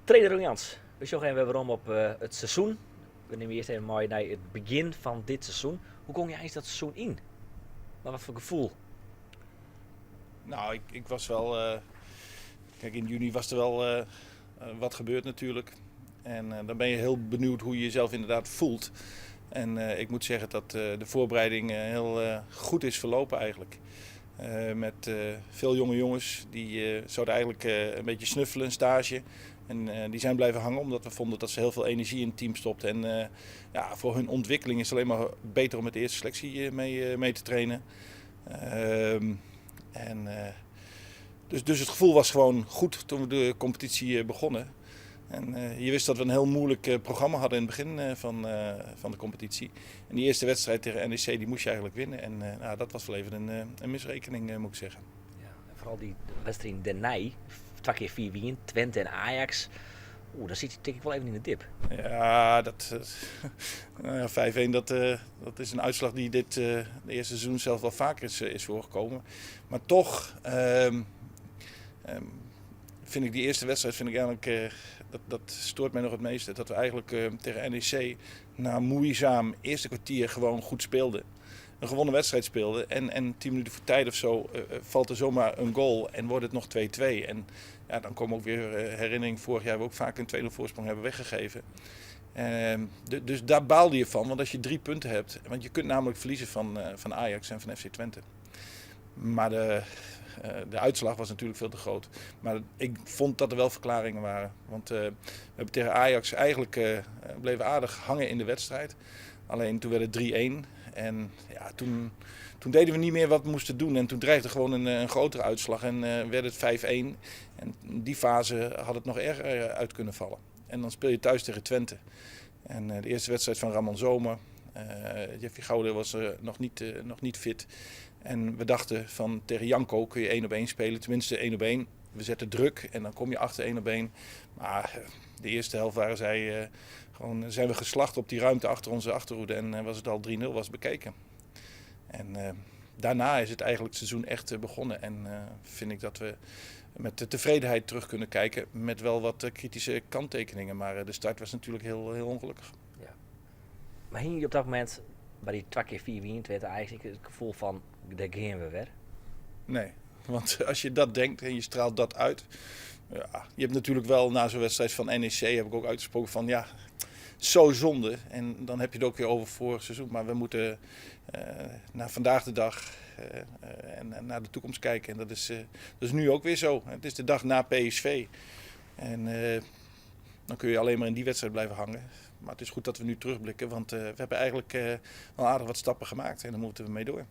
Trainer Ron Jans, we zoeken even waarom op het seizoen. We nemen eerst even mooi naar het begin van dit seizoen. Hoe kom je eigenlijk dat seizoen in? Maar wat voor gevoel? Nou, ik was wel... Kijk, in juni was er wel wat gebeurd natuurlijk. En dan ben je heel benieuwd hoe je jezelf inderdaad voelt. En ik moet zeggen dat de voorbereiding heel goed is verlopen eigenlijk. Met veel jonge jongens die zouden eigenlijk een beetje snuffelen, een stage. En die zijn blijven hangen omdat we vonden dat ze heel veel energie in het team stopten. En ja, voor hun ontwikkeling is het alleen maar beter om met de eerste selectie mee te trainen. En dus het gevoel was gewoon goed toen we de competitie begonnen. En je wist dat we een heel moeilijk programma hadden in het begin van de competitie. En die eerste wedstrijd tegen NEC die moest je eigenlijk winnen. En nou, dat was wel even een misrekening, moet ik zeggen. Ja, en vooral die wedstrijd in Den Nij, 2 keer 4 wien, Twente en Ajax. Oeh, daar zit je denk ik wel even in de dip. Ja, nou ja, 5-1 dat is een uitslag die de eerste seizoen zelf wel vaker is voorgekomen. Maar toch vind ik die eerste wedstrijd eigenlijk, dat stoort mij nog het meeste. Dat we eigenlijk tegen NEC na moeizaam eerste kwartier gewoon goed speelden. Een gewonnen wedstrijd speelden. En 10 minuten voor tijd of zo valt er zomaar een goal en wordt het nog 2-2. En ja, dan komen ook weer herinneringen. Vorig jaar hebben we ook vaak een 2-0 voorsprong hebben weggegeven. Dus daar baalde je van. Want als je 3 punten hebt. Want je kunt namelijk verliezen van Ajax en van FC Twente. Maar de uitslag was natuurlijk veel te groot. Maar ik vond dat er wel verklaringen waren. Want we hebben tegen Ajax eigenlijk bleven aardig hangen in de wedstrijd. Alleen toen werd het 3-1. En ja, toen deden we niet meer wat we moesten doen. En toen dreigde gewoon een grotere uitslag. En werd het 5-1. En in die fase had het nog erger uit kunnen vallen. En dan speel je thuis tegen Twente. En de eerste wedstrijd van Ramon Zomer. Jeffrey Gouden was nog niet fit. En we dachten van tegen Janko kun je 1-op-1 spelen. Tenminste 1-op-1. We zetten druk en dan kom je achter 1-op-1. Maar de eerste helft zijn we geslacht op die ruimte achter onze achterhoede. En was het al 3-0 was bekeken. En daarna is het eigenlijk het seizoen echt begonnen. En vind ik dat we met de tevredenheid terug kunnen kijken. Met wel wat kritische kanttekeningen. Maar de start was natuurlijk heel, heel ongelukkig. Ja. Maar hing je op dat moment bij die 2 keer 4 wien, Twente Ajax, het gevoel van, daar gaan we weer? Nee, want als je dat denkt en je straalt dat uit. Ja, je hebt natuurlijk wel na zo'n wedstrijd van NEC heb ik ook uitgesproken van ja, zo zonde. En dan heb je het ook weer over vorig seizoen. Maar we moeten naar vandaag de dag en naar de toekomst kijken. En dat is nu ook weer zo. Het is de dag na PSV. En dan kun je alleen maar in die wedstrijd blijven hangen. Maar het is goed dat we nu terugblikken. Want we hebben eigenlijk wel aardig wat stappen gemaakt. En daar moeten we mee door.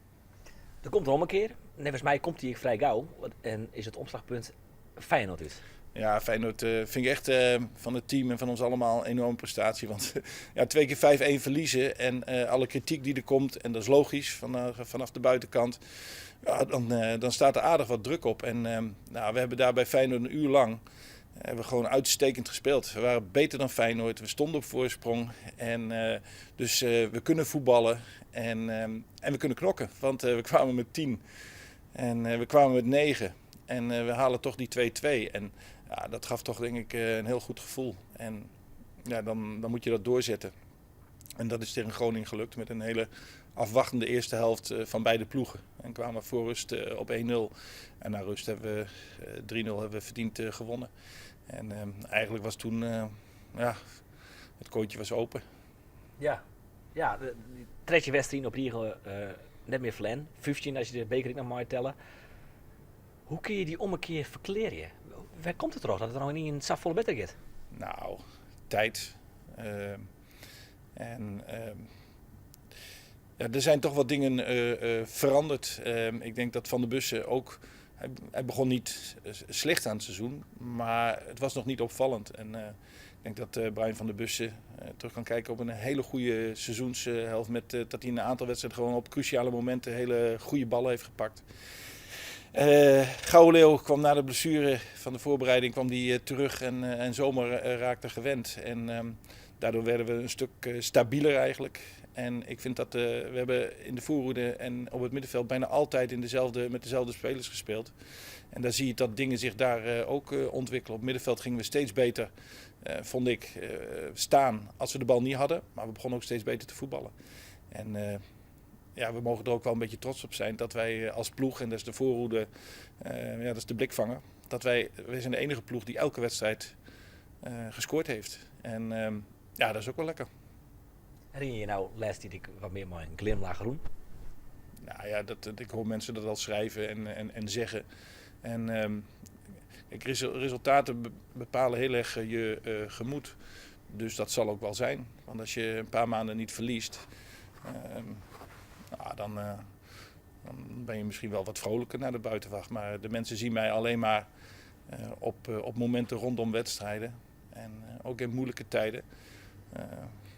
Er komt een ommekeer. Volgens mij komt hij vrij gauw. En is het omslagpunt Feyenoord uit. Ja, Feyenoord vind ik echt van het team en van ons allemaal een enorme prestatie. Want ja, 2 keer 5-1 verliezen en alle kritiek die er komt, en dat is logisch vanaf de buitenkant, ja, dan staat er aardig wat druk op. En nou, we hebben daar bij Feyenoord een uur lang hebben we gewoon uitstekend gespeeld. We waren beter dan Feyenoord, we stonden op voorsprong. En dus we kunnen voetballen en we kunnen knokken. Want we kwamen met 10 en we kwamen met 9. En we halen toch die 2-2. En ja, dat gaf toch denk ik een heel goed gevoel. En ja, dan moet je dat doorzetten. En dat is tegen Groningen gelukt met een hele afwachtende eerste helft van beide ploegen. En kwamen voor rust op 1-0. En na rust hebben we 3-0 hebben we verdiend gewonnen. En eigenlijk was toen, ja, het kooitje was open. Ja, ja, de tweede wedstrijd op Riegel net meer Flen. 15 als je de beker nog maar tellen. Hoe kun je die ommekeer verkleren? Waar komt het erop dat het er nog niet in het volle beter gaat? Nou, tijd. Ja, er zijn toch wat dingen veranderd. Ik denk dat Van der Bussen ook... Hij begon niet slecht aan het seizoen, maar het was nog niet opvallend. En ik denk dat Brian van der Bussen terug kan kijken op een hele goede seizoenshelft. Dat hij in een aantal wedstrijden gewoon op cruciale momenten hele goede ballen heeft gepakt. Gouden Leeuw kwam na de blessure van de voorbereiding terug en Zomer raakte gewend. En daardoor werden we een stuk stabieler eigenlijk. En ik vind dat we hebben in de voorhoede en op het middenveld bijna altijd met dezelfde spelers gespeeld. En daar zie je dat dingen zich daar ook ontwikkelen. Op middenveld gingen we steeds beter, vond ik, staan als we de bal niet hadden. Maar we begonnen ook steeds beter te voetballen. En we mogen er ook wel een beetje trots op zijn dat wij als ploeg, en dat is de voorhoede, dat is de blikvanger, dat wij zijn de enige ploeg die elke wedstrijd gescoord heeft. En dat is ook wel lekker. Herinner je nou les die ik wat meer maar een glimlach groen? Nou ja, ik hoor mensen dat al schrijven en zeggen. En resultaten bepalen heel erg je gemoed. Dus dat zal ook wel zijn. Want als je een paar maanden niet verliest, dan ben je misschien wel wat vrolijker naar de buitenwacht. Maar de mensen zien mij alleen maar op momenten rondom wedstrijden. En ook in moeilijke tijden.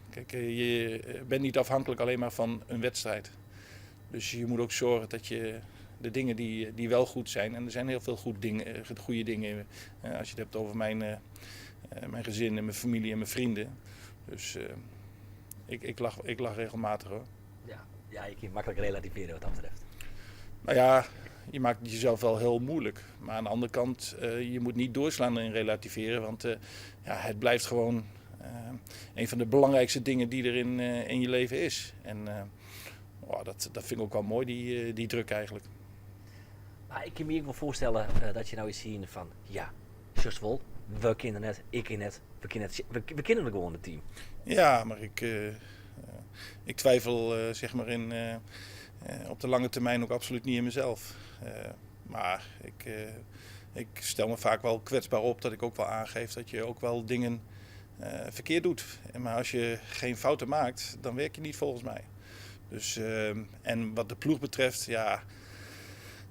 Kijk, je bent niet afhankelijk alleen maar van een wedstrijd. Dus je moet ook zorgen dat je de dingen die wel goed zijn, en er zijn heel veel goede dingen als je het hebt over mijn gezin en mijn familie en mijn vrienden. Dus ik lach regelmatig hoor. Ja, je kunt makkelijk relativeren wat dat betreft. Nou ja, je maakt het jezelf wel heel moeilijk. Maar aan de andere kant, je moet niet doorslaan in relativeren, want het blijft gewoon een van de belangrijkste dingen die er in je leven is. En dat vind ik ook wel mooi, die druk eigenlijk. Maar ik kan me ook wel voorstellen dat je nou eens ziet van, ja, just wel, we kennen het, ik ken het, we kennen het gewoon het team. Ja, maar ik twijfel op de lange termijn ook absoluut niet in mezelf. Maar ik stel me vaak wel kwetsbaar op dat ik ook wel aangeef dat je ook wel dingen verkeerd doet. Maar als je geen fouten maakt, dan werk je niet volgens mij. Dus, en wat de ploeg betreft,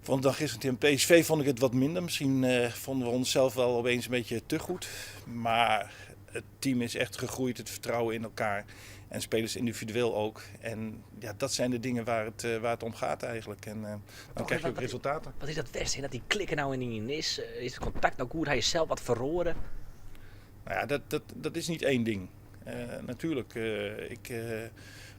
vond dan gisteren tegen PSV vond ik het wat minder. Misschien vonden we onszelf wel opeens een beetje te goed. Maar het team is echt gegroeid, het vertrouwen in elkaar. En spelers individueel ook. En dat zijn de dingen waar het om gaat eigenlijk. En dan krijg je ook resultaten. Wat is dat best? Dat die klikken nou in is? Is het contact nou goed? Hij is zelf wat verroren? Nou ja, dat is niet één ding. Natuurlijk, ik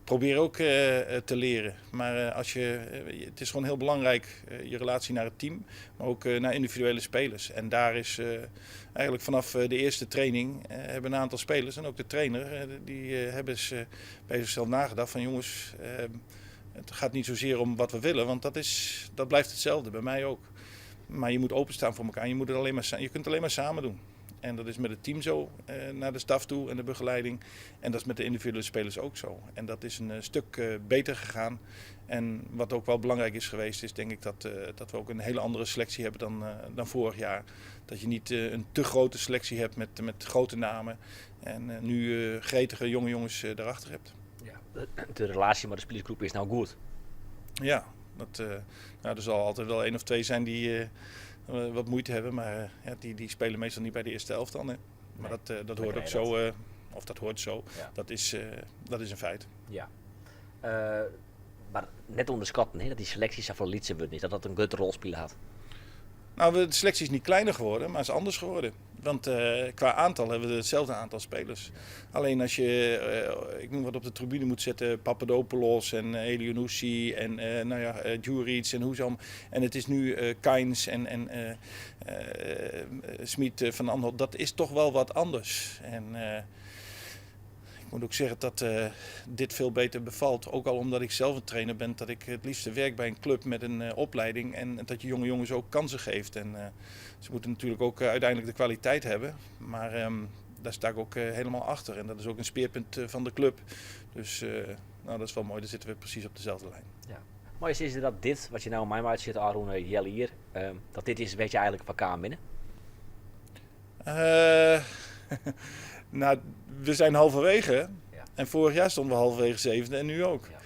probeer ook te leren. Maar het is gewoon heel belangrijk, je relatie naar het team. Maar ook naar individuele spelers. En daar is eigenlijk vanaf de eerste training hebben een aantal spelers en ook de trainer, die hebben bij zichzelf nagedacht van jongens, het gaat niet zozeer om wat we willen, want dat blijft hetzelfde, bij mij ook. Maar je moet openstaan voor elkaar, je kunt het alleen maar samen doen. En dat is met het team zo, naar de staf toe en de begeleiding. En dat is met de individuele spelers ook zo. En dat is een stuk beter gegaan. En wat ook wel belangrijk is geweest, is denk ik dat we ook een hele andere selectie hebben dan vorig jaar. Dat je niet een te grote selectie hebt met grote namen. En nu gretige jonge jongens daarachter hebt. Ja, de relatie met de spelersgroep is nou goed. Ja, er zal altijd wel 1 of 2 zijn die wat moeite hebben, maar die spelen meestal niet bij de eerste elftal. Hè. Maar nee, dat hoort ook zo, dat hoort zo. Ja. Dat is een feit. Ja. Maar net onderschatten, dat die selectie van Lietse wordt niet, dat een grote rol spelen had. Nou, de selectie is niet kleiner geworden, maar is anders geworden. Want qua aantal hebben we hetzelfde aantal spelers. Alleen als je, ik noem wat op de tribune moet zetten, Papadopoulos en Elyounoussi en Djuric en Hoezam. En het is nu Kainz en Smit van Anholt. Dat is toch wel wat anders. En ik moet ook zeggen dat dit veel beter bevalt. Ook al omdat ik zelf een trainer ben, dat ik het liefste werk bij een club met een opleiding. En dat je jonge jongens ook kansen geeft. En ze moeten natuurlijk ook uiteindelijk de kwaliteit hebben. Maar daar sta ik ook helemaal achter. En dat is ook een speerpunt van de club. Dus dat is wel mooi. Dan zitten we precies op dezelfde lijn. Ja. Maar is dat dit, wat je nou in mijn maat zit, Aron, Jelle hier, dat dit is, weet je eigenlijk van elkaar binnen? Nou, we zijn halverwege. Ja. En vorig jaar stonden we halverwege 7e en nu ook. Ja.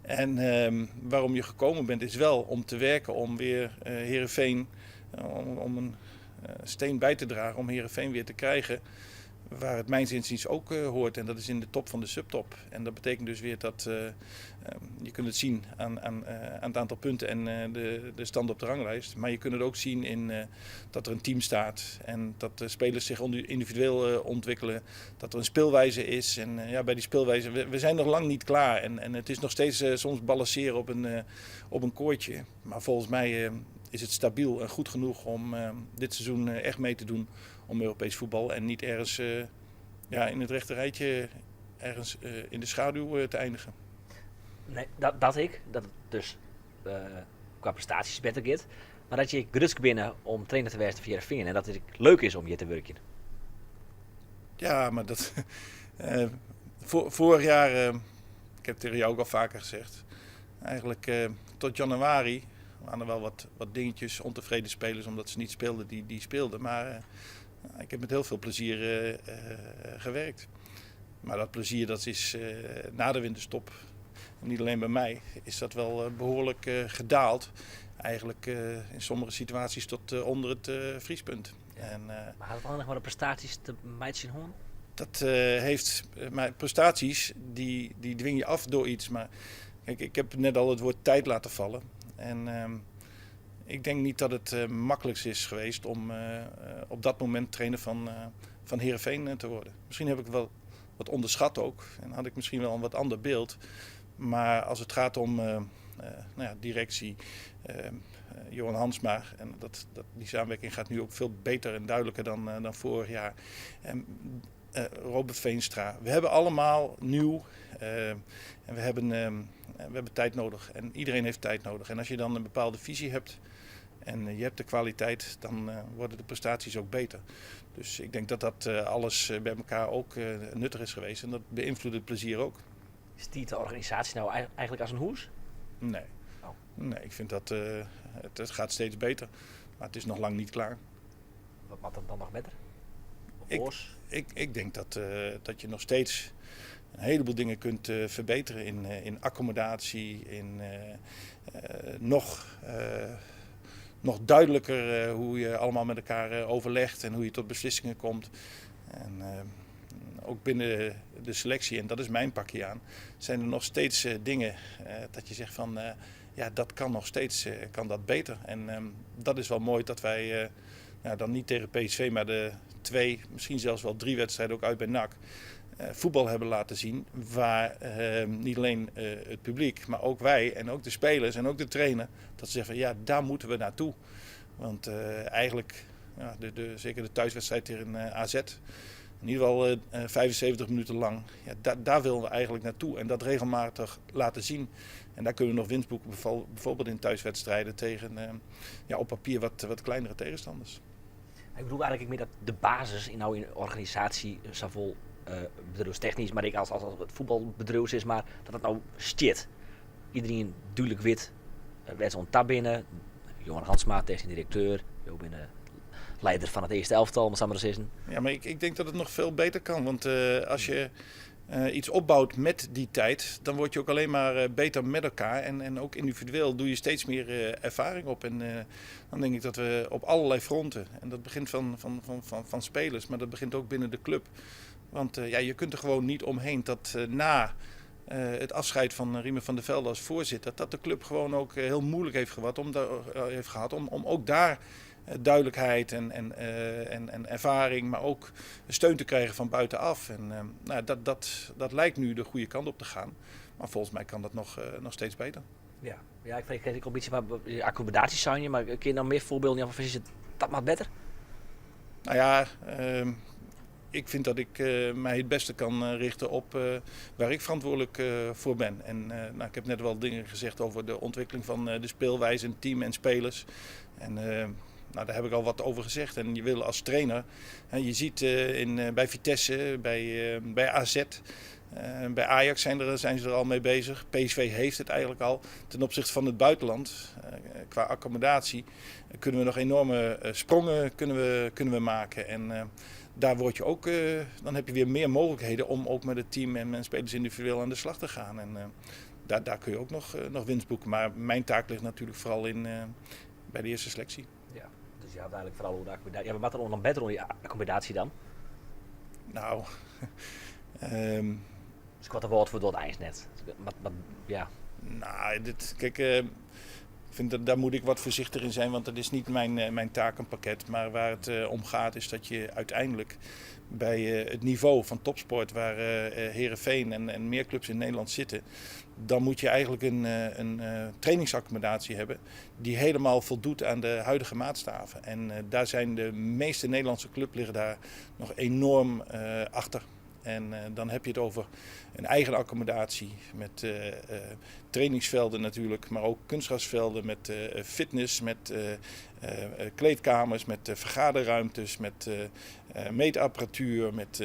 En waarom je gekomen bent is wel om te werken, om weer Heerenveen, om een steen bij te dragen, om Heerenveen weer te krijgen. Waar het mijns inziens ook hoort. En dat is in de top van de subtop. En dat betekent dus weer dat je kunt het zien aan het aantal punten en de stand op de ranglijst. Maar je kunt het ook zien in dat er een team staat. En dat de spelers zich individueel ontwikkelen. Dat er een speelwijze is. En bij die speelwijze, we zijn nog lang niet klaar. En het is nog steeds soms balanceren op een koordje. Maar volgens mij is het stabiel en goed genoeg om dit seizoen echt mee te doen om Europees voetbal. En niet ergens in het rechte rijtje ergens in de schaduw te eindigen. Nee, dat het dus qua prestaties beter gaat. Maar dat je gerust binnen om trainer te worden van Heerenveen. En dat het leuk is om hier te werken. Ja, maar dat... vorig jaar, ik heb het tegen jou ook al vaker gezegd. Eigenlijk tot januari waren er wel wat dingetjes, ontevreden spelers omdat ze niet speelden die speelden. Maar ik heb met heel veel plezier gewerkt. Maar dat plezier dat is na de winterstop, en niet alleen bij mij, is dat wel behoorlijk gedaald. Eigenlijk in sommige situaties tot onder het vriespunt. Ja. Maar had het dan nog maar de prestaties te meidje hoorn? Dat heeft... maar prestaties, die dwing je af door iets. Maar kijk, ik heb net al het woord tijd laten vallen. En ik denk niet dat het makkelijkst is geweest om op dat moment trainer van Heerenveen te worden. Misschien heb ik wel wat onderschat ook. En had ik misschien wel een wat ander beeld. Maar als het gaat om directie, Johan Hansma, en die samenwerking gaat nu ook veel beter en duidelijker dan vorig jaar. Robert Veenstra. We hebben allemaal nieuw en we hebben tijd nodig. En iedereen heeft tijd nodig. En als je dan een bepaalde visie hebt en je hebt de kwaliteit, dan worden de prestaties ook beter. Dus ik denk dat alles bij elkaar ook nuttig is geweest. En dat beïnvloedt het plezier ook. Stiet de organisatie nou eigenlijk als een hoes? Nee. Oh. Nee, ik vind dat het gaat steeds beter. Maar het is nog lang niet klaar. Wat maakt het dan nog beter? Ik denk dat je nog steeds een heleboel dingen kunt verbeteren in accommodatie, in nog duidelijker hoe je allemaal met elkaar overlegt en hoe je tot beslissingen komt. En ook binnen de selectie, en dat is mijn pakje aan, zijn er nog steeds dingen dat je zegt van dat kan nog steeds kan dat beter. En dat is wel mooi dat wij dan niet tegen PSV, maar de 2, misschien zelfs wel 3 wedstrijden ook uit bij NAC voetbal hebben laten zien. Waar niet alleen het publiek, maar ook wij en ook de spelers en ook de trainer, dat ze zeggen van daar moeten we naartoe. Want eigenlijk, zeker de thuiswedstrijd tegen AZ, in ieder geval 75 minuten lang, daar willen we eigenlijk naartoe. En dat regelmatig laten zien. En daar kunnen we nog winst boeken, bijvoorbeeld in thuiswedstrijden tegen op papier wat kleinere tegenstanders. Ik bedoel eigenlijk meer dat de basis in de organisatie zowel bedrijfstechnisch, maar ik als het voetbalbedrijf is, maar dat het nou stiert. Iedereen duidelijk wit, werd zo'n tab binnen. Johan Hansma, technisch directeur, Jo binnen leider van het eerste elftal, om het samen te zeggen. Ja, maar ik denk dat het nog veel beter kan, want als je iets opbouwt met die tijd, dan word je ook alleen maar beter met elkaar. En ook individueel doe je steeds meer ervaring op. En dan denk ik dat we op allerlei fronten, en dat begint van spelers, maar dat begint ook binnen de club. Want je kunt er gewoon niet omheen dat na het afscheid van Riemer van der Velde als voorzitter, dat de club gewoon ook heel moeilijk heeft gehad om ook daar duidelijkheid en ervaring, maar ook steun te krijgen van buitenaf. En dat lijkt nu de goede kant op te gaan. Maar volgens mij kan dat nog steeds beter. Ja, ik weet ook een beetje van accommodaties zijn je, maar kun je nou meer voorbeelden van dat mag beter? Nou ja, ik vind dat ik mij het beste kan richten op waar ik verantwoordelijk voor ben. En ik heb net wel dingen gezegd over de ontwikkeling van de speelwijze en team en spelers. En daar heb ik al wat over gezegd. En je wil als trainer, je ziet bij Vitesse, bij AZ, bij Ajax zijn ze er al mee bezig. PSV heeft het eigenlijk al. Ten opzichte van het buitenland, qua accommodatie, kunnen we nog enorme sprongen kunnen we maken. En daar word je ook, dan heb je weer meer mogelijkheden om ook met het team en spelers individueel aan de slag te gaan. En daar kun je ook nog winst boeken. Maar mijn taak ligt natuurlijk vooral bij de eerste selectie. Ja, dus je had eigenlijk vooral over de accommodatie. Ja, maar wat er dan beter onder die accommodatie dan? Nou, dus ik had een woord voor door het ijs net. Ja. Nou, kijk, vind dat daar moet ik wat voorzichtig in zijn, want dat is niet mijn takenpakket. Maar waar het om gaat is dat je uiteindelijk bij het niveau van topsport waar Heerenveen en meer clubs in Nederland zitten, dan moet je eigenlijk een trainingsaccommodatie hebben die helemaal voldoet aan de huidige maatstaven. En daar zijn de meeste Nederlandse clubs liggen daar nog enorm achter. En dan heb je het over een eigen accommodatie met trainingsvelden natuurlijk, maar ook kunstgrasvelden met fitness, met kleedkamers, met vergaderruimtes, met meetapparatuur, met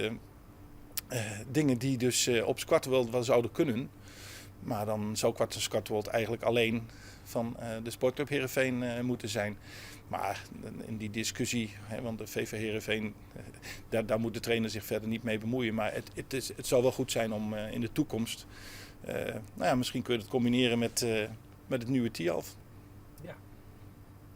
dingen die dus op Squatworld wel zouden kunnen. Maar dan zou Squatworld eigenlijk alleen van de sportclub Heerenveen moeten zijn. Maar in die discussie, want de VV Heerenveen, daar moet de trainer zich verder niet mee bemoeien. Maar het zal wel goed zijn om in de toekomst, misschien kun je het combineren met het nieuwe TIALF.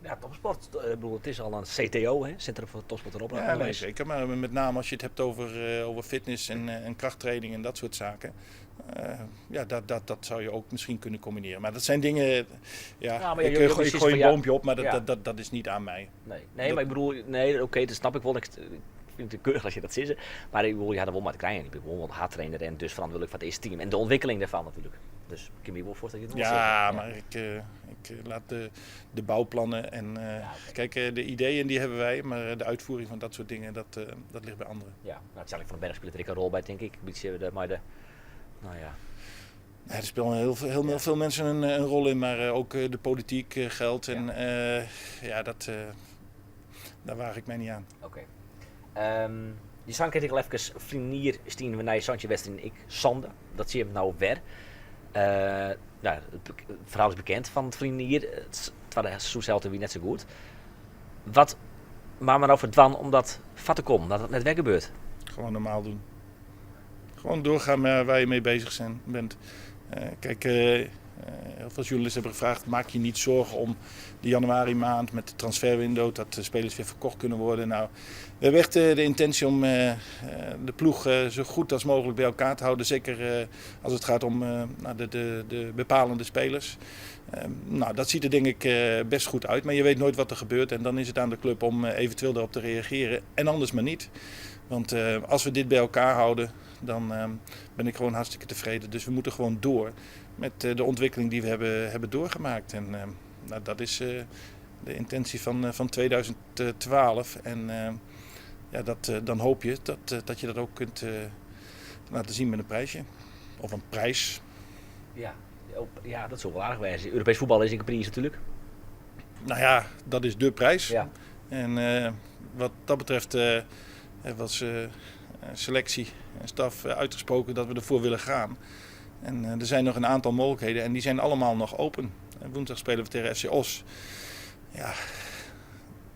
Ja, topsport. Ik bedoel, het is al een CTO, hè? Centrum voor Topsport en Opleiding. Ja, nee, zeker. Maar met name als je het hebt over fitness en krachttraining en dat soort zaken. Dat zou je ook misschien kunnen combineren. Maar dat zijn dingen, ik gooi een boompje op, maar dat is niet aan mij. Nee, maar ik bedoel, oké, dat snap ik wel. Ik vind het keurig als je dat zegt. Maar ik bedoel, je had er wel maar te krijgen. Ik ben gewoon wel hardtrainer en dus verantwoordelijk voor het eerste team. En de ontwikkeling daarvan natuurlijk. Dus ik kan me wel voorstellen dat je het wil zeggen. Maar ik laat de bouwplannen en kijk, de ideeën die hebben wij, maar de uitvoering van dat soort dingen, dat ligt bij anderen. Ja, het zal ik van de Berg speelt er een rol bij, denk ik. Er spelen heel veel mensen een rol in, maar ook de politiek geldt. En daar waag ik mij niet aan. Oké. Die zang ik al even vrienier stien we naar Santje Western ik Sander. Dat zie je nou weer. Het verhaal is bekend van het vrienier. Het was de wie net zo goed. Wat maar nou verdwan om dat vat te komen, dat het net weg gebeurt? Gewoon normaal doen. Gewoon doorgaan waar je mee bezig bent. Kijk, heel veel journalisten hebben gevraagd, maak je niet zorgen om de januari maand met de transferwindow, dat de spelers weer verkocht kunnen worden. Nou, we hebben echt de intentie om de ploeg zo goed als mogelijk bij elkaar te houden. Zeker als het gaat om de bepalende spelers. Dat ziet er denk ik best goed uit, maar je weet nooit wat er gebeurt. En dan is het aan de club om eventueel daarop te reageren. En anders maar niet. Want als we dit bij elkaar houden, dan ben ik gewoon hartstikke tevreden. Dus we moeten gewoon door met de ontwikkeling die we hebben doorgemaakt. En dat is de intentie van 2012. En dan hoop je dat je dat ook kunt laten zien met een prijsje. Of een prijs. Ja, dat is wel aardig wijzen. Europees voetbal is een prijs natuurlijk. Nou ja, dat is de prijs. Ja. En wat dat betreft was selectie en staf uitgesproken dat we ervoor willen gaan. En er zijn nog een aantal mogelijkheden en die zijn allemaal nog open. Woensdag spelen we tegen FC Os. Ja,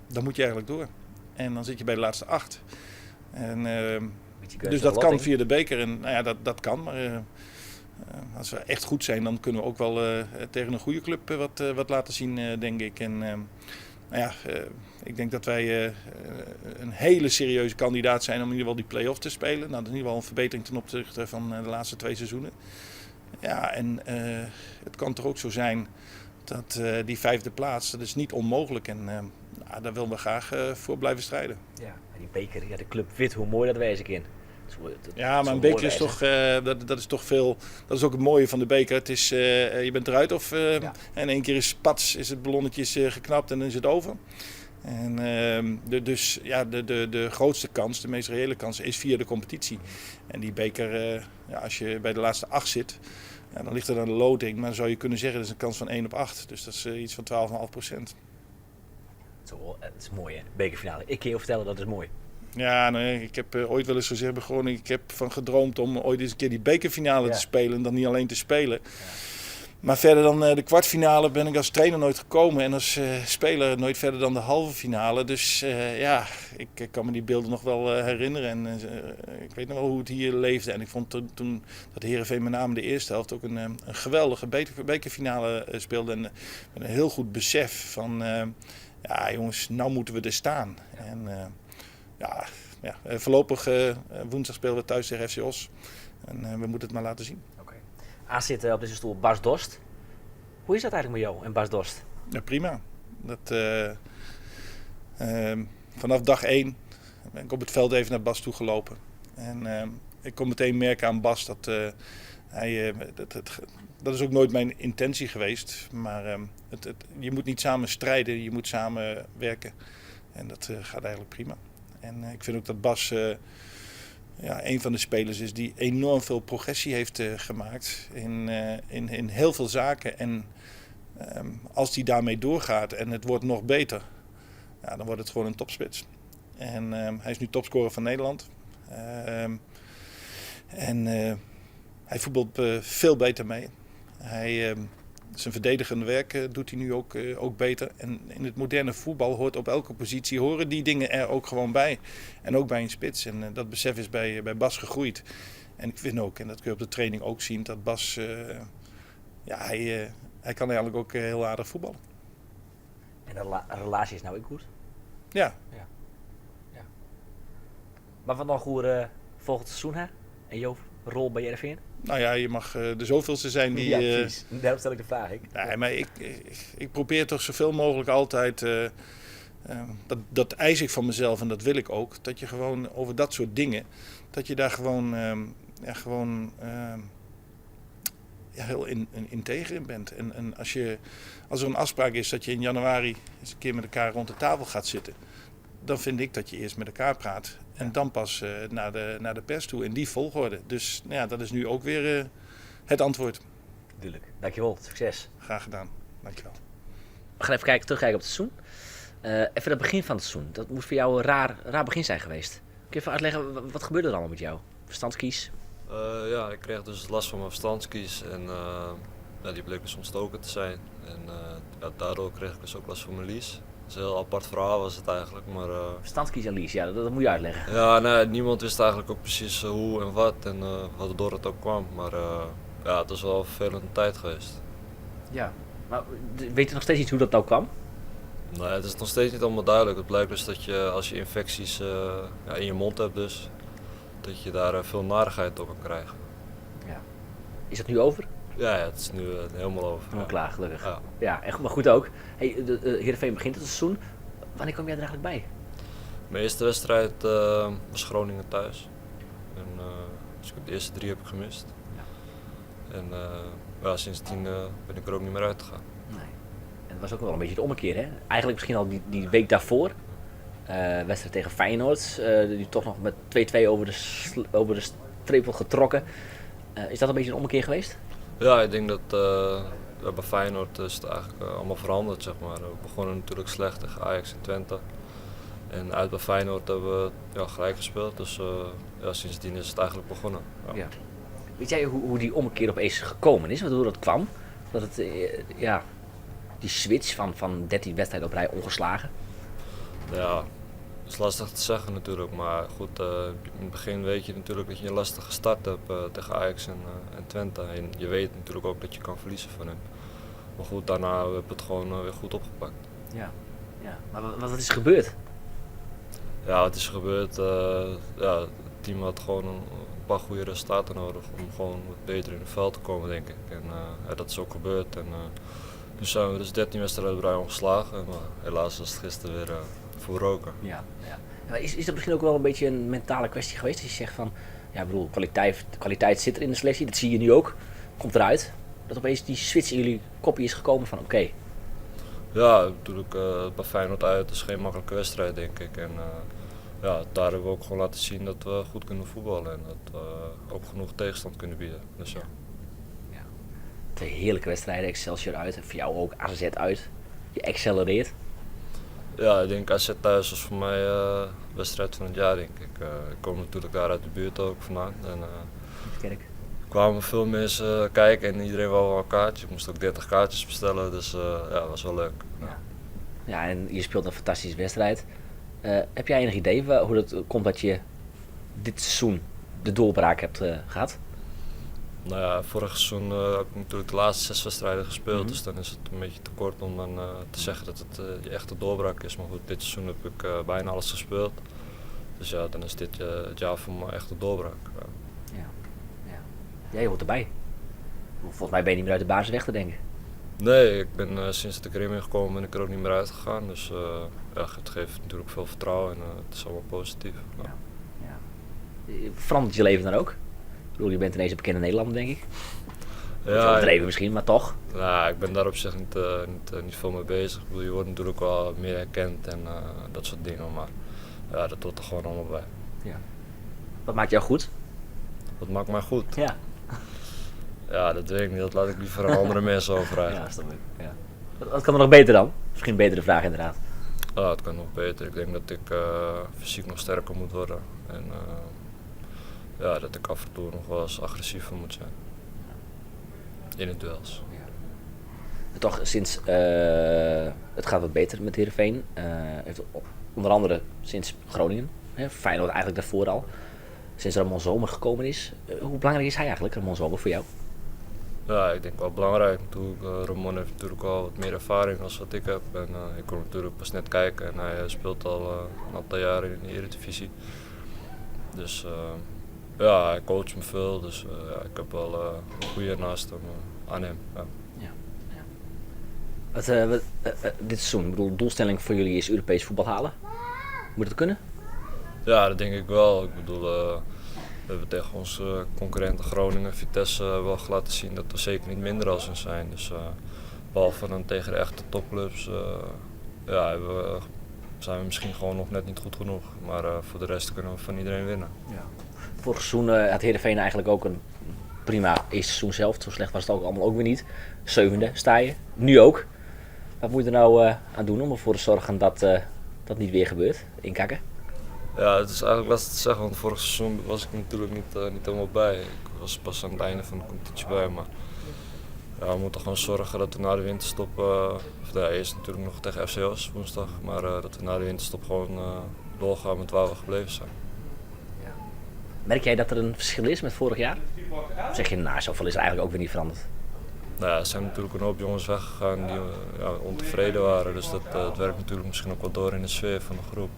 dan moet je eigenlijk door. En dan zit je bij de laatste 8. En, dus dat kan via de beker. En dat kan. Maar als we echt goed zijn, dan kunnen we ook wel tegen een goede club wat laten zien, denk ik. En ik denk dat wij een hele serieuze kandidaat zijn om in ieder geval die play-off te spelen. Nou, dat is in ieder geval een verbetering ten opzichte van de laatste 2 seizoenen. Ja, en het kan toch ook zo zijn dat die 5e plaats, dat is niet onmogelijk. En daar willen we graag voor blijven strijden. Ja, die beker, de club weet hoe mooi dat wezen in. Ja, maar een beker is toch, dat is toch veel. Dat is ook het mooie van de beker. Het is, je bent eruit en 1 keer is pats, is het ballonnetje geknapt en dan is het over. En de grootste kans, de meest reële kans, is via de competitie. En die beker, als je bij de laatste 8 zit, dan ligt er dan de loting. Maar dan zou je kunnen zeggen, dat is een kans van 1 op 8. Dus dat is iets van 12,5%. Het is mooi, hè? Bekerfinale. Ik kan je vertellen, dat is mooi. Ja, nee, ik heb ooit wel eens gezegd bij Groningen, ik heb van gedroomd om ooit eens een keer die bekerfinale te spelen en dan niet alleen te spelen. Ja. Maar verder dan de kwartfinale ben ik als trainer nooit gekomen en als speler nooit verder dan de halve finale. Dus ik kan me die beelden nog wel herinneren en ik weet nog wel hoe het hier leefde. En ik vond toen dat Heerenveen met name de eerste helft ook een geweldige bekerfinale speelde. En met een heel goed besef van, jongens, nou moeten we er staan. En voorlopig woensdag spelen we thuis tegen FC Os. En we moeten het maar laten zien. Aan zit op deze stoel Bas Dost. Hoe is dat eigenlijk met jou en Bas Dost? Ja, prima. Vanaf dag 1 ben ik op het veld even naar Bas toegelopen. En ik kon meteen merken aan Bas dat dat is ook nooit mijn intentie geweest. Maar je moet niet samen strijden, je moet samen werken. En dat gaat eigenlijk prima. En ik vind ook dat Bas een van de spelers is die enorm veel progressie heeft gemaakt in heel veel zaken. En als hij daarmee doorgaat en het wordt nog beter, ja, dan wordt het gewoon een topspits. En hij is nu topscorer van Nederland. Hij voetbalt veel beter mee. Zijn verdedigende werk doet hij nu ook beter. En in het moderne voetbal hoort op elke positie horen die dingen er ook gewoon bij. En ook bij een spits. En dat besef is bij Bas gegroeid. En ik vind ook, en dat kun je op de training ook zien, dat Bas, hij kan eigenlijk ook heel aardig voetballen. En de relatie is nou ook goed? Ja. Maar wat nog hoe volgend seizoen, hè? En jouw rol bij JRV? Nou ja, je mag de zoveelste zijn die... Ja, precies. Daarom stel ik de vraag. Nee, maar ik probeer toch zoveel mogelijk altijd... dat eis ik van mezelf en dat wil ik ook. Dat je gewoon over dat soort dingen... Dat je daar gewoon heel integer in bent. En als er een afspraak is dat je in januari eens een keer met elkaar rond de tafel gaat zitten... Dan vind ik dat je eerst met elkaar praat. En dan pas naar de pers toe in die volgorde. Dus ja, dat is nu ook weer het antwoord. Tuurlijk. Dankjewel. Succes. Graag gedaan. Dankjewel. We gaan even terugkijken op het seizoen. Even het begin van het seizoen. Dat moet voor jou een raar begin zijn geweest. Kun je even uitleggen, wat gebeurde er allemaal met jou? Verstandskies? Ik kreeg dus last van mijn verstandskies. En die bleek dus ontstoken te zijn. En daardoor kreeg ik dus ook last van mijn lies. Een heel apart verhaal was het eigenlijk, maar... Verstandskies en lies, ja, dat moet je uitleggen. Ja, nee, niemand wist eigenlijk ook precies hoe en wat en waardoor het ook kwam. Maar het was wel een vervelende tijd geweest. Ja, maar weet je nog steeds niet hoe dat nou kwam? Nee, het is nog steeds niet allemaal duidelijk. Het blijkt dus dat je als je infecties in je mond hebt dus, dat je daar veel narigheid door kan krijgen. Ja. Is dat nu over? Ja, het is nu helemaal over. Helemaal klaar, gelukkig. Ja. Ja, en maar goed ook. Hey, Heerenveen begint het seizoen. Wanneer kwam jij er eigenlijk bij? Mijn eerste wedstrijd was Groningen thuis. En, dus de eerste 3 heb ik gemist. Ja. En sindsdien ben ik er ook niet meer uitgegaan. Nee. En het was ook wel een beetje het ommekeer, hè? Eigenlijk misschien al die week daarvoor. Wedstrijd tegen Feyenoord. Die toch nog met 2-2 over de streep wordt getrokken. Is dat een beetje een ommekeer geweest? Ja, ik denk dat bij Feyenoord is het eigenlijk allemaal veranderd, zeg maar. We begonnen natuurlijk slecht tegen Ajax en Twente. En uit bij Feyenoord hebben we gelijk gespeeld, dus sindsdien is het eigenlijk begonnen. Ja. Ja. Weet jij hoe die ommekeer opeens gekomen is, hoe dat kwam? Dat het, die switch van 13 wedstrijden op rij ongeslagen? Ja, dat is lastig te zeggen natuurlijk, maar goed, in het begin weet je natuurlijk dat je een lastige start hebt tegen Ajax en Twente. En je weet natuurlijk ook dat je kan verliezen van hen. Maar goed, daarna hebben we het gewoon weer goed opgepakt. Ja, maar wat is gebeurd? Ja, wat is gebeurd? Het team had gewoon een paar goede resultaten nodig om gewoon wat beter in het veld te komen, denk ik. En dat is ook gebeurd. En nu zijn we dus 13 wedstrijden op rij ongeslagen. Maar helaas was het gisteren weer voor roken. Ja. Maar is dat misschien ook wel een beetje een mentale kwestie geweest? Dat je zegt van, ja, ik bedoel, kwaliteit zit er in de selectie, dat zie je nu ook. Komt eruit. Dat opeens die switch in jullie kopje is gekomen van oké. Ja, natuurlijk bij Feyenoord uit. Het is geen makkelijke wedstrijd, denk ik. En daar hebben we ook gewoon laten zien dat we goed kunnen voetballen. En dat we ook genoeg tegenstand kunnen bieden. Dus ja. 2 heerlijke wedstrijden, Excelsior uit en voor jou ook AZ uit. Je accelereert. Ja, ik denk AZ thuis was voor mij de wedstrijd van het jaar, denk ik. Ik kom natuurlijk daar uit de buurt ook vandaan. En, Kerk. er kwamen veel mensen kijken en iedereen wou wel een kaartje. Ik moest ook 30 kaartjes bestellen, dus dat was wel leuk. Ja, en je speelt een fantastische wedstrijd. Heb jij enig idee hoe dat komt dat je dit seizoen de doorbraak hebt gehad? Nou ja, vorig seizoen heb ik natuurlijk de laatste 6 wedstrijden gespeeld, dus dan is het een beetje te kort om dan te zeggen dat het je echte doorbraak is. Maar goed, dit seizoen heb ik bijna alles gespeeld. Dus ja, dan is dit het jaar voor me echt de doorbraak. Ja, je hoort erbij. Volgens mij ben je niet meer uit de basis weg te denken. Nee, ik ben sinds dat ik erin ben gekomen ben ik er ook niet meer uitgegaan. Dus ja, het geeft natuurlijk veel vertrouwen en het is allemaal positief. Ja. Verandert je leven dan ook? Ik bedoel, je bent ineens een bekende Nederlander, denk ik. Ja, Overdreven misschien, maar toch. Nou, ik ben daar op zich niet veel mee bezig. Ik bedoel, je wordt natuurlijk wel meer herkend en dat soort dingen, maar ja, dat hoort er gewoon allemaal bij. Ja. Wat maakt jou goed? Wat maakt mij goed? Ja. Ja, dat weet ik niet. Dat laat ik liever aan andere mensen overvragen. Ja, snap ik. Ja. Wat kan er nog beter dan? Misschien een betere vraag inderdaad. Ja, het kan nog beter. Ik denk dat ik fysiek nog sterker moet worden. En ja, dat ik af en toe nog wel eens agressiever moet zijn. In het duels. Toch sinds het gaat wat beter met Heerenveen. Heeft onder andere sinds Groningen. Feyenoord eigenlijk daarvoor al. Sinds Ramon Zomer gekomen is. Hoe belangrijk is hij eigenlijk, Ramon Zomer, voor jou? Ja, ik denk wel belangrijk. Ramon heeft natuurlijk wel wat meer ervaring dan wat ik heb. En ik kon natuurlijk pas net kijken en hij speelt al een aantal jaren in de Eredivisie. Dus ja, hij coacht me veel. Dus ja, ik heb wel een goede naast hem aan hem. Ja. Dit seizoen, ik bedoel, de doelstelling voor jullie is Europees voetbal halen. Moet het kunnen? Ja, dat denk ik wel. Ik bedoel, we hebben tegen onze concurrenten Groningen, Vitesse wel laten zien dat we zeker niet minder als hun zijn. Dus behalve dan tegen de echte topclubs ja, zijn we misschien gewoon nog net niet goed genoeg. Maar voor de rest kunnen we van iedereen winnen. Ja. Vorig seizoen had Heerenveen eigenlijk ook een prima eerste seizoen zelf. Zo slecht was het ook allemaal ook weer niet. 7e sta je, nu ook. Wat moet je er nou aan doen om ervoor te zorgen dat dat niet weer gebeurt in Kakken? Ja, het is eigenlijk lastig te zeggen, want vorig seizoen was ik natuurlijk niet helemaal bij. Ik was pas aan het einde van de competitie bij, maar ja, we moeten gewoon zorgen dat we na de winterstop, eerst natuurlijk nog tegen FCO's woensdag, maar dat we na de winterstop gewoon doorgaan met waar we gebleven zijn. Ja. Merk jij dat er een verschil is met vorig jaar? Of zeg je, nou, zoveel is er eigenlijk ook weer niet veranderd? Nou ja, er zijn natuurlijk een hoop jongens weggegaan die ontevreden waren, dus dat werkt natuurlijk misschien ook wel door in de sfeer van de groep.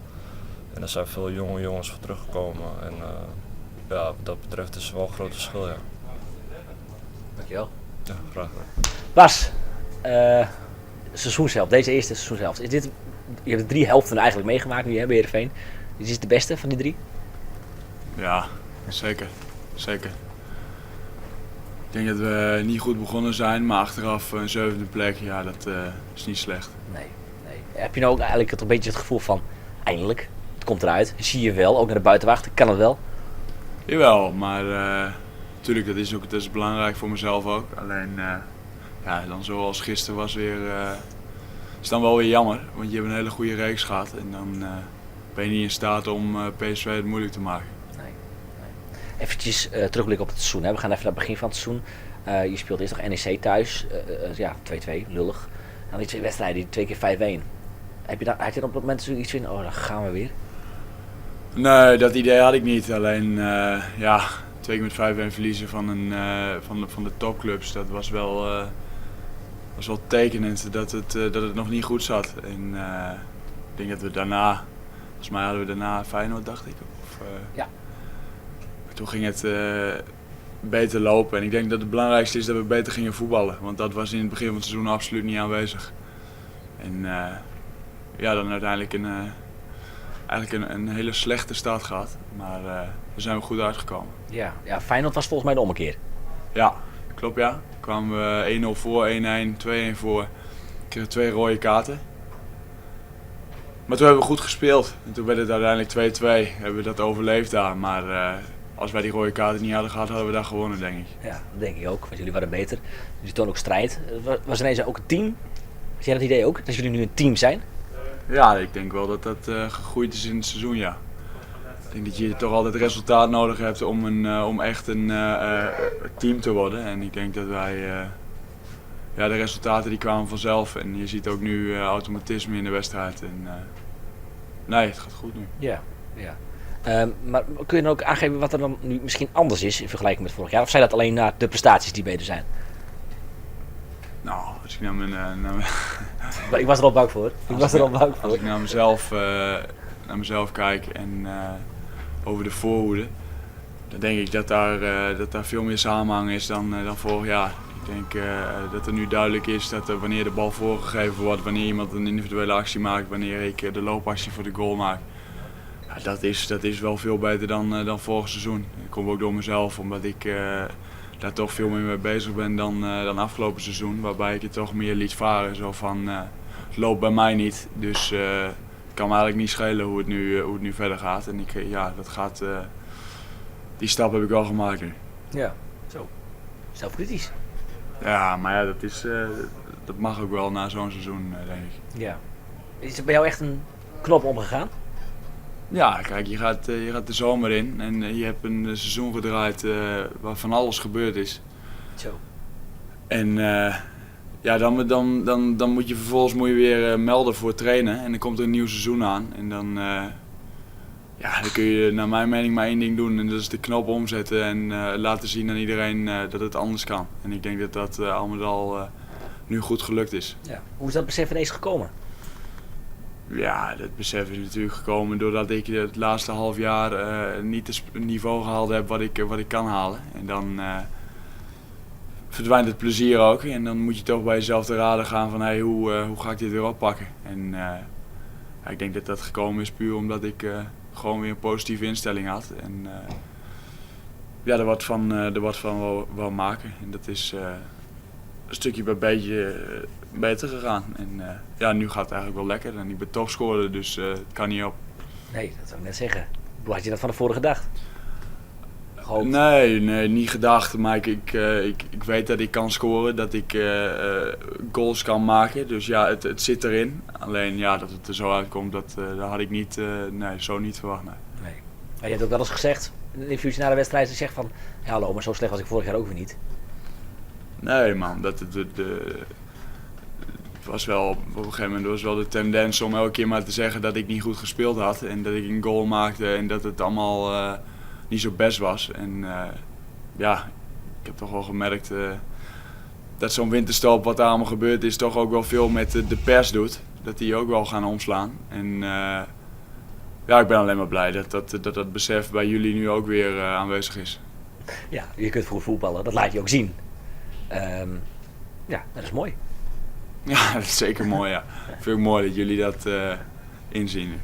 En er zijn veel jonge jongens voor teruggekomen en ja, wat dat betreft is er wel een groot verschil, ja. Dankjewel. Ja, graag gedaan. Bas, seizoenshelft, deze eerste seizoenshelft. Is dit, je hebt de 3 helften eigenlijk meegemaakt nu bij Heerenveen. Is dit de beste van die 3? Ja, zeker. Zeker. Ik denk dat we niet goed begonnen zijn, maar achteraf een 7e plek, ja, dat is niet slecht. Nee. Heb je nou ook eigenlijk een beetje het gevoel van, eindelijk, het komt eruit, zie je wel, ook naar de buitenwacht, kan het wel? Jawel, maar natuurlijk, dat is belangrijk voor mezelf ook. Alleen, ja, dan zoals gisteren was weer, is dan wel weer jammer, want je hebt een hele goede reeks gehad en dan ben je niet in staat om PSV het moeilijk te maken. Eventjes terugblikken op het seizoen. Hè. We gaan even naar het begin van het seizoen. Je speelt eerst nog NEC thuis. Ja, 2-2, lullig. Dan die 2 wedstrijden, die 2 keer 5-1. Had je op dat moment zoiets van, oh, dan gaan we weer? Nee, dat idee had ik niet. Alleen, ja, 2 keer met 5-1 verliezen van de topclubs, dat was wel tekenend dat het nog niet goed zat. En ik denk dat we daarna, volgens mij hadden we daarna Feyenoord, dacht ik. Ja. Toen ging het beter lopen en ik denk dat het belangrijkste is dat we beter gingen voetballen. Want dat was in het begin van het seizoen absoluut niet aanwezig. En ja, dan uiteindelijk een hele slechte start gehad. Maar daar zijn we goed uitgekomen. Ja, Feyenoord was volgens mij de ommekeer. Ja, klopt ja. Kwamen we 1-0 voor, 1-1, 2-1 voor. Kregen 2 rode kaarten. Maar toen hebben we goed gespeeld. En toen werd het uiteindelijk 2-2. Hebben we dat overleefd daar. Maar als wij die rode kaarten niet hadden gehad, hadden we daar gewonnen, denk ik. Ja, dat denk ik ook. Want jullie waren beter. Jullie tonen ook strijd. Was ineens ook een team? Had jij dat idee ook? Dat jullie nu een team zijn? Ja, ik denk wel dat dat gegroeid is in het seizoen, ja. Ik denk dat je toch altijd resultaat nodig hebt om echt een team te worden. En ik denk dat wij... ja, de resultaten die kwamen vanzelf. En je ziet ook nu automatisme in de wedstrijd. En, nee, het gaat goed nu. Ja. Maar kun je dan ook aangeven wat er dan nu misschien anders is in vergelijking met vorig jaar? Of zijn dat alleen de prestaties die beter zijn? Nou, als ik naar mijn... Ik was er al bang voor. Als ik naar mezelf kijk en over de voorhoede, dan denk ik dat daar veel meer samenhang is dan vorig jaar. Ik Ik denk dat er nu duidelijk is dat wanneer de bal voorgegeven wordt, wanneer iemand een individuele actie maakt, wanneer ik de loopactie voor de goal maak. Ja, dat is wel veel beter dan vorig seizoen. Dat komt ook door mezelf, omdat ik daar toch veel meer mee bezig ben dan afgelopen seizoen. Waarbij ik het toch meer liet varen. Zo van, het loopt bij mij niet, dus het kan me eigenlijk niet schelen hoe het nu verder gaat. En die stap heb ik wel gemaakt nu. Ja, zo. Zelfkritisch. Ja, maar ja, dat mag ook wel na zo'n seizoen, denk ik. Ja. Is er bij jou echt een knop omgegaan? Ja, kijk, je gaat de zomer in en je hebt een seizoen gedraaid waar van alles gebeurd is. Zo. En ja, dan moet je vervolgens weer melden voor trainen en dan komt er een nieuw seizoen aan. En dan kun je naar mijn mening maar één ding doen en dat is de knop omzetten en laten zien aan iedereen dat het anders kan. En ik denk dat dat allemaal nu goed gelukt is. Ja. Hoe is dat besef ineens gekomen? Ja, dat besef is natuurlijk gekomen doordat ik het laatste half jaar niet het niveau gehaald heb wat ik kan halen. En dan verdwijnt het plezier ook en dan moet je toch bij jezelf te raden gaan van hey, hoe ga ik dit weer oppakken. En ik denk dat dat gekomen is puur omdat ik gewoon weer een positieve instelling had. En er wat van wel maken. En dat is een stukje bij beetje beter gegaan. En nu gaat het eigenlijk wel lekker. En ik ben topscorer, dus het kan niet op. Nee, dat zou ik net zeggen. Hoe had je dat van tevoren gedacht? Gehoopt? Nee, niet gedacht. Maar ik weet dat ik kan scoren, dat ik goals kan maken. Dus ja, het zit erin. Alleen ja, dat het er zo uitkomt, dat had ik niet, zo niet verwacht. Nee. Nee. Maar je hebt ook wel eens gezegd, in een interview na de wedstrijd, je zegt van, ja hallo, maar zo slecht was ik vorig jaar ook weer niet. Nee man, het was wel op een gegeven moment was wel de tendens om elke keer maar te zeggen dat ik niet goed gespeeld had. En dat ik een goal maakte en dat het allemaal niet zo best was. En ik heb toch wel gemerkt dat zo'n winterstop, wat daar allemaal gebeurd is, toch ook wel veel met de pers doet. Dat die ook wel gaan omslaan. En ik ben alleen maar blij dat besef bij jullie nu ook weer aanwezig is. Ja, je kunt goed voetballen, dat laat je ook zien. Dat is mooi. Ja, dat is zeker mooi, ja. Vind ik mooi dat jullie dat inzien nu.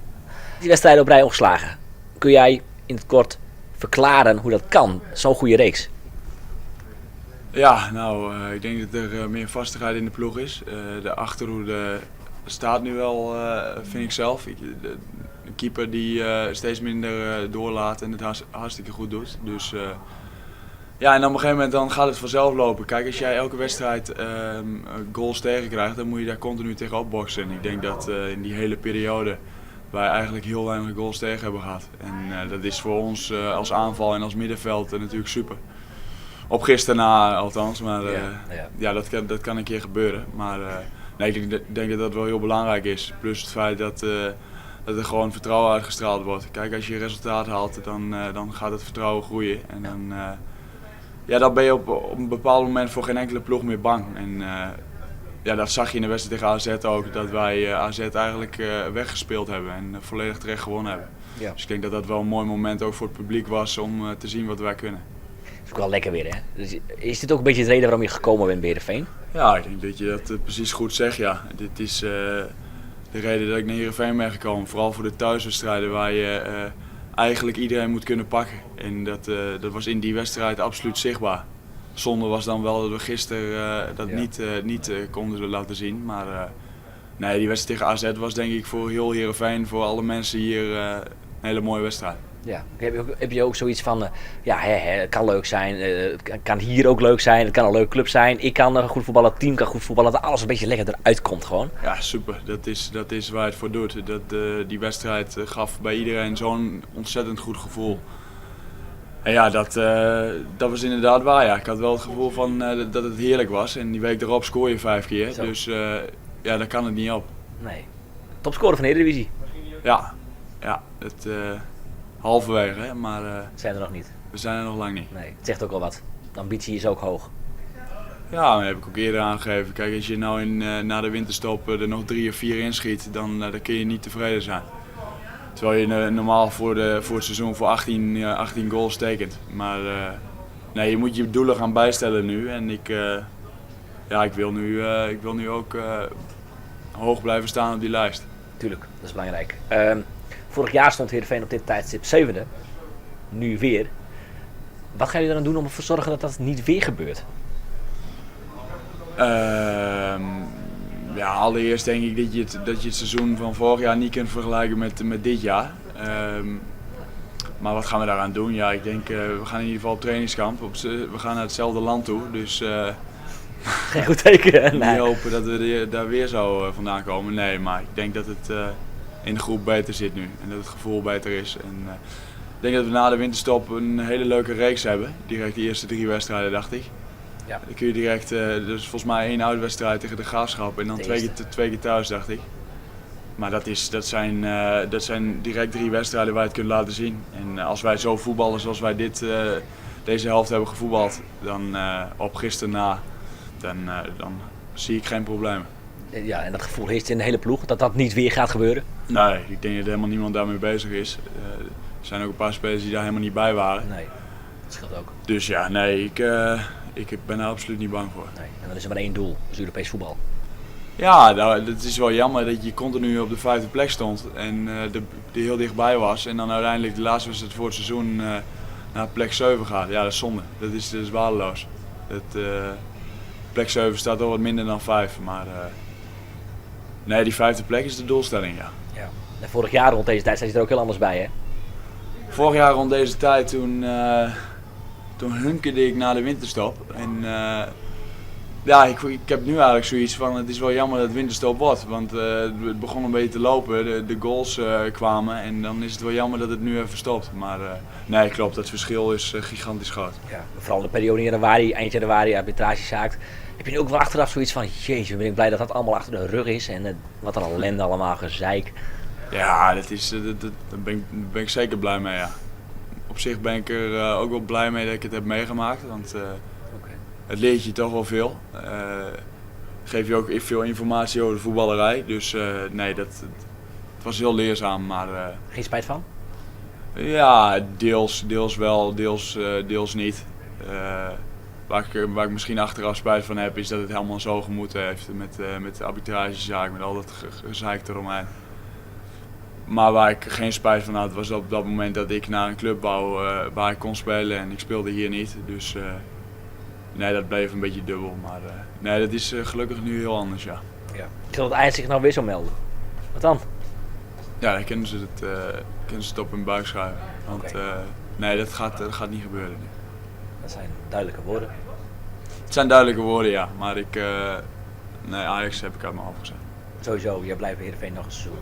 Die wedstrijden op rij ongeslagen. Kun jij in het kort verklaren hoe dat kan, zo'n goede reeks? Ja, ik denk dat er meer vastigheid in de ploeg is. De achterhoede staat nu wel, vind ik zelf. De keeper die steeds minder doorlaat en het hartstikke goed doet. Dus en op een gegeven moment dan gaat het vanzelf lopen. Kijk, als jij elke wedstrijd goals tegenkrijgt, dan moet je daar continu tegen opboksen. En ik denk dat in die hele periode wij eigenlijk heel weinig goals tegen hebben gehad. En dat is voor ons als aanval en als middenveld natuurlijk super. Op gisteren na althans, maar dat kan een keer gebeuren. Maar ik denk dat dat wel heel belangrijk is. Plus het feit dat er gewoon vertrouwen uitgestraald wordt. Kijk, als je resultaat haalt, dan gaat het vertrouwen groeien. En dan ben je op een bepaald moment voor geen enkele ploeg meer bang. En dat zag je in de wedstrijd tegen AZ ook. Dat wij AZ eigenlijk weggespeeld hebben en volledig terecht gewonnen hebben. Ja. Dus ik denk dat dat wel een mooi moment ook voor het publiek was om te zien wat wij kunnen. Dat is ook wel lekker weer, hè? Dus is dit ook een beetje de reden waarom je gekomen bent bij Heerenveen? Ja, ik denk dat je dat precies goed zegt, ja. Dit is de reden dat ik naar Heerenveen ben gekomen. Vooral voor de thuiswedstrijden waar je eigenlijk iedereen moet kunnen pakken. En dat was in die wedstrijd absoluut zichtbaar. Zonde was dan wel dat we gisteren dat niet konden laten zien. Maar die wedstrijd tegen AZ was denk ik voor heel Heerenveen, voor alle mensen hier een hele mooie wedstrijd. Ja, heb je ook zoiets van, het kan leuk zijn, het kan hier ook leuk zijn, het kan een leuke club zijn, ik kan goed voetballen, het team kan goed voetballen, dat alles een beetje lekker eruit komt gewoon. Ja, super. Dat is waar het voor doet. Die wedstrijd gaf bij iedereen zo'n ontzettend goed gevoel. En ja, dat was inderdaad waar. Ja. Ik had wel het gevoel van dat het heerlijk was en die week erop scoor je 5 keer, zo. Dus daar kan het niet op. Nee. Topscorer van de Eredivisie? Ja, halverwege, hè, maar zijn er nog niet. We zijn er nog lang niet. Nee, het zegt ook al wat. De ambitie is ook hoog. Ja, dat heb ik ook eerder aangegeven. Kijk, als je nou na de winterstop er nog 3 of 4 inschiet, dan kun je niet tevreden zijn. Terwijl je normaal voor het seizoen voor 18 goals tekent. Maar je moet je doelen gaan bijstellen nu. En ja, ik wil nu ook hoog blijven staan op die lijst. Tuurlijk, dat is belangrijk. Vorig jaar stond Heerenveen op dit tijdstip 7e. Nu weer. Wat gaan jullie dan doen om ervoor te zorgen dat dat niet weer gebeurt? Ja, allereerst denk ik dat je het seizoen van vorig jaar niet kunt vergelijken met dit jaar. Maar wat gaan we daaraan doen? Ja, ik denk, we gaan in ieder geval op trainingskamp. We gaan naar hetzelfde land toe, dus Geen goed teken. niet Nee. hopen dat we daar weer zo vandaan komen. Nee, maar ik denk dat het in de groep beter zit nu en dat het gevoel beter is. En, ik denk dat we na de winterstop een hele leuke reeks hebben. Direct de eerste 3 wedstrijden, dacht ik. Ja. Dan kun je direct, dus volgens mij 1 uitwedstrijd tegen de Graafschap en dan De 2 keer thuis, dacht ik. Maar dat zijn direct 3 wedstrijden waar je het kunt laten zien. En als wij zo voetballen zoals wij deze helft hebben gevoetbald, dan op gisteren na, dan zie ik geen problemen. Ja, en dat gevoel heerst in de hele ploeg, dat dat niet weer gaat gebeuren. Nee, ik denk dat helemaal niemand daarmee bezig is. Er zijn ook een paar spelers die daar helemaal niet bij waren. Nee, dat scheelt ook. Dus ja, nee, ik ben daar absoluut niet bang voor. Nee. En dan is er maar één doel, dat is Europees voetbal. Ja, nou, het is wel jammer dat je continu op de 5e plek stond en er heel dichtbij was. En dan uiteindelijk de laatste wedstrijd voor het seizoen naar plek 7 gaat. Ja, dat is zonde. Dat is waardeloos. Plek 7 staat al wat minder dan 5, maar nee, die 5e plek is de doelstelling, ja. Ja. En vorig jaar rond deze tijd zat je er ook heel anders bij, hè? Vorig jaar rond deze tijd, toen hunkerde ik naar de winterstop. En ja, ik heb nu eigenlijk zoiets van, het is wel jammer dat het winterstop wordt. Want het begon een beetje te lopen, de goals kwamen en dan is het wel jammer dat het nu even stopt. Maar nee, klopt, het verschil is gigantisch groot. Ja. Vooral in de periode in januari, eind januari, arbitragezaak. Heb je nu ook wel achteraf zoiets van, jeetje, ben ik blij dat dat allemaal achter de rug is. En wat een ellende allemaal, gezeik. Ja, daar ben ik zeker blij mee, ja. Op zich ben ik er ook wel blij mee dat ik het heb meegemaakt, want het leert je toch wel veel. Geeft je ook veel informatie over de voetballerij, dus nee, het was heel leerzaam, maar Geen spijt van? ja, deels wel, deels niet. Waar ik misschien achteraf spijt van heb, is dat het helemaal zo gemoeten heeft met de arbitragezaak, met al dat gezeik eromheen. Maar waar ik geen spijt van had, was op dat moment dat ik naar een club wou waar ik kon spelen en ik speelde hier niet. Dus nee, dat bleef een beetje dubbel. Maar nee, dat is gelukkig nu heel anders, ja. Ja. Zal het Ajax zich nou weer zo melden? Wat dan? Ja, dan kunnen ze het op hun buik schrijven. Want Oké. nee, dat gaat niet gebeuren nu. Dat zijn duidelijke woorden. Het zijn duidelijke woorden, ja. Maar nee, Ajax heb ik uit mijn hoofd gezet. Sowieso, jij blijft bij Heerenveen nog een seizoen.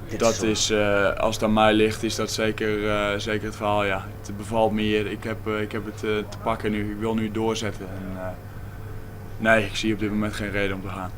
Dit Dat seizoen. is, als het aan mij ligt, is dat zeker het verhaal, ja. Het bevalt me hier. Ik heb het te pakken nu. Ik wil nu doorzetten. En, nee, ik zie op dit moment geen reden om te gaan.